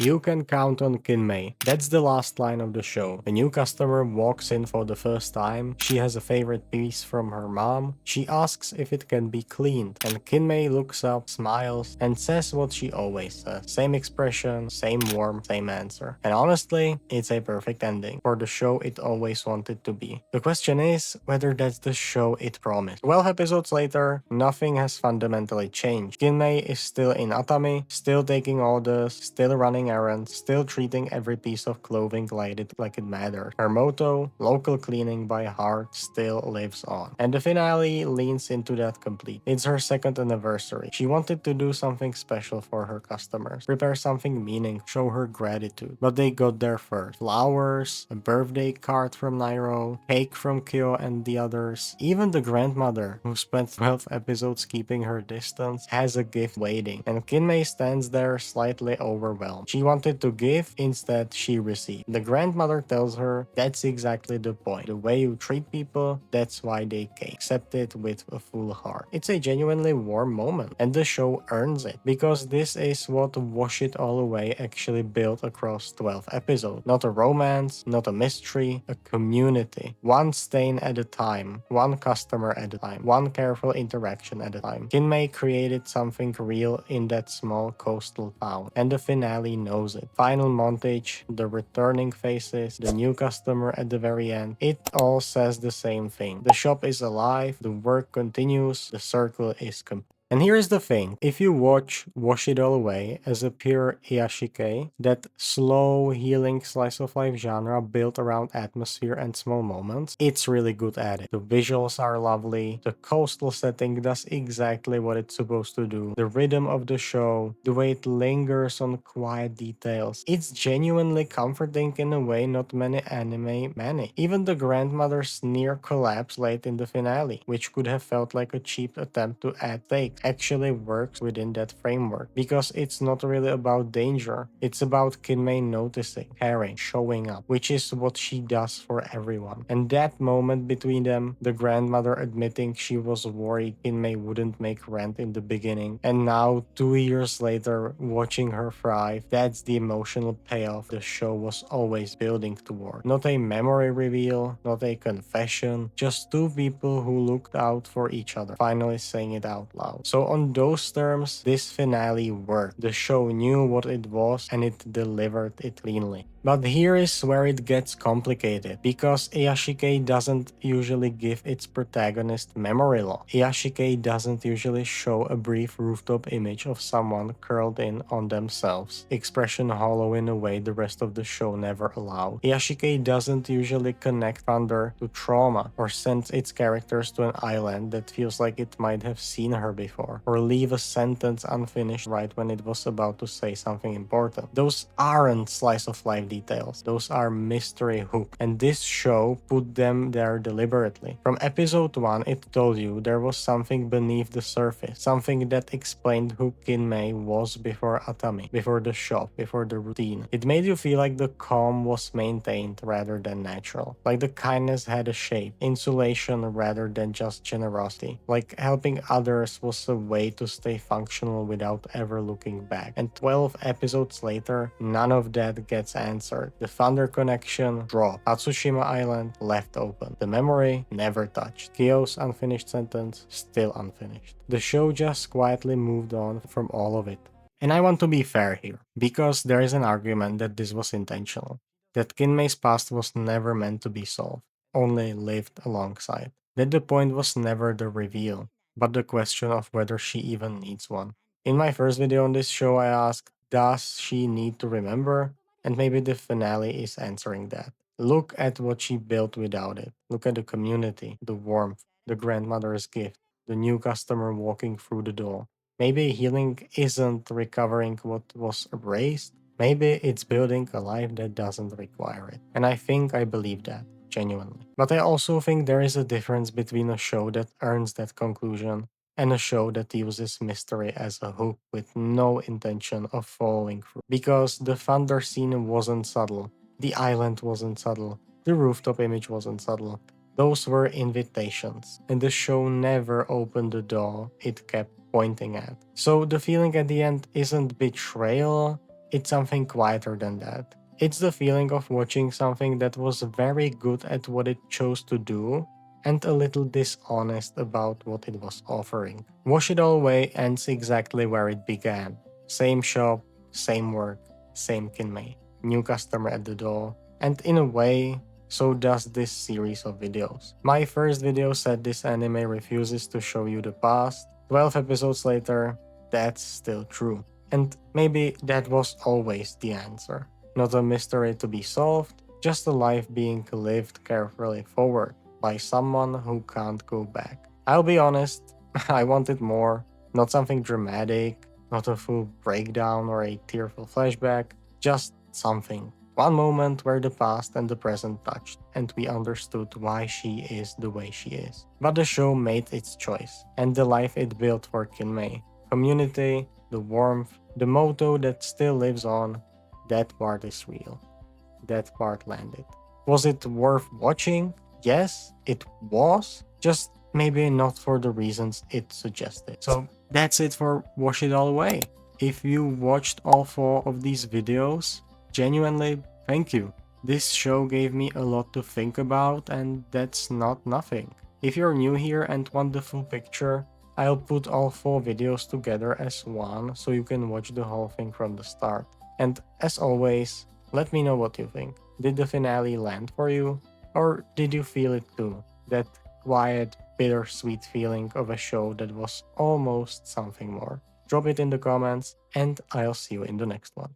You can count on Kinme. That's the last line of the show. A new customer walks in for the first time. She has a favorite piece from her mom. She asks if it can be cleaned, and Kinme looks up, smiles, and says what she always says. Same expression, same warmth, same answer. And honestly, it's a perfect ending for the show it always wanted to be. The question is whether that's the show it promised. 12 episodes later, nothing has fundamentally changed. Kinme is still in Atami, still taking orders, still running errands, still treating every piece of clothing like it matters. Her motto, local cleaning by heart, still lives on. And the finale leans into that completely. It's her second anniversary. She wanted to do something special for her customers, prepare something meaningful, show her gratitude. But they got there first. Flowers, a birthday card from Nairo, cake from Kyo and the others. Even the grandmother, who spent 12 episodes keeping her distance, has a gift waiting. And Kinmei stands there slightly overwhelmed. She wanted to give, instead she received. The grandmother tells her, that's exactly the point. The way you treat people, that's why they came. Accept it with a full heart. It's a genuinely warm moment, and the show earns it, because this is what Wash It All Away actually built across 12 episodes. Not a romance, not a mystery, a community. One stain at a time, one customer at a time, one careful interaction at a time. Kinmei created something real in that small coastal town, and the finale knows it. Final montage, the returning faces, the new customer at the very end, it all says the same thing. The shop is alive, the work continues, the circle is complete. And here's the thing, if you watch Wash It All Away as a pure Iyashike, that slow healing slice of life genre built around atmosphere and small moments, it's really good at it. The visuals are lovely, the coastal setting does exactly what it's supposed to do, the rhythm of the show, the way it lingers on quiet details, it's genuinely comforting in a way not many anime manage. Even the grandmother's near collapse late in the finale, which could have felt like a cheap attempt to add stakes, actually works within that framework, because it's not really about danger, it's about Kinmei noticing, caring, showing up, which is what she does for everyone. And that moment between them, the grandmother admitting she was worried Kinmei wouldn't make rent in the beginning, and now 2 years later watching her thrive, that's the emotional payoff the show was always building toward. Not a memory reveal, not a confession, just two people who looked out for each other, finally saying it out loud. So on those terms, this finale worked. The show knew what it was and it delivered it cleanly. But here is where it gets complicated, because Iyashike doesn't usually give its protagonist memory loss. Iyashike doesn't usually show a brief rooftop image of someone curled in on themselves, expression hollow in a way the rest of the show never allowed. Iyashike doesn't usually connect thunder to trauma, or send its characters to an island that feels like it might have seen her before, or leave a sentence unfinished right when it was about to say something important. Those aren't slice of life details, those are mystery hooks, and this show put them there deliberately. From episode 1, it told you there was something beneath the surface, something that explained who Kinmei was before Atami, before the shop, before the routine. It made you feel like the calm was maintained rather than natural, like the kindness had a shape, insulation rather than just generosity, like helping others was a way to stay functional without ever looking back. And 12 episodes later, none of that gets answered. The Thunder connection dropped. Atsushima Island left open. The memory never touched. Kyo's unfinished sentence still unfinished. The show just quietly moved on from all of it. And I want to be fair here, because there is an argument that this was intentional, that Kinmei's past was never meant to be solved, only lived alongside, that the point was never the reveal, but the question of whether she even needs one. In my first video on this show, I asked, does she need to remember? And maybe the finale is answering that. Look at what she built without it. Look at the community, the warmth, the grandmother's gift, the new customer walking through the door. Maybe healing isn't recovering what was erased. Maybe it's building a life that doesn't require it. And I think I believe that, genuinely. But I also think there is a difference between a show that earns that conclusion and a show that uses mystery as a hook with no intention of following through. Because the thunder scene wasn't subtle, the island wasn't subtle, the rooftop image wasn't subtle. Those were invitations, and the show never opened the door it kept pointing at. So the feeling at the end isn't betrayal, it's something quieter than that. It's the feeling of watching something that was very good at what it chose to do and a little dishonest about what it was offering. Wash It All Away ends exactly where it began. Same shop, same work, same Kinme. New customer at the door, and in a way, so does this series of videos. My first video said this anime refuses to show you the past. 12 episodes later, that's still true. And maybe that was always the answer. Not a mystery to be solved, just a life being lived carefully forward by someone who can't go back. I'll be honest, I wanted more, not something dramatic, not a full breakdown or a tearful flashback, just something. One moment where the past and the present touched, and we understood why she is the way she is. But the show made its choice, and the life it built for Kinmei. Community, the warmth, the motto that still lives on, that part is real. That part landed. Was it worth watching? Yes, it was. Just maybe not for the reasons it suggested. So that's it for Wash It All Away. If you watched all 4 of these videos, genuinely, thank you. This show gave me a lot to think about, and that's not nothing. If you're new here and want the full picture, I'll put all 4 videos together as one so you can watch the whole thing from the start. And as always, let me know what you think. Did the finale land for you? Or did you feel it too? That quiet, bittersweet feeling of a show that was almost something more. Drop it in the comments, and I'll see you in the next one.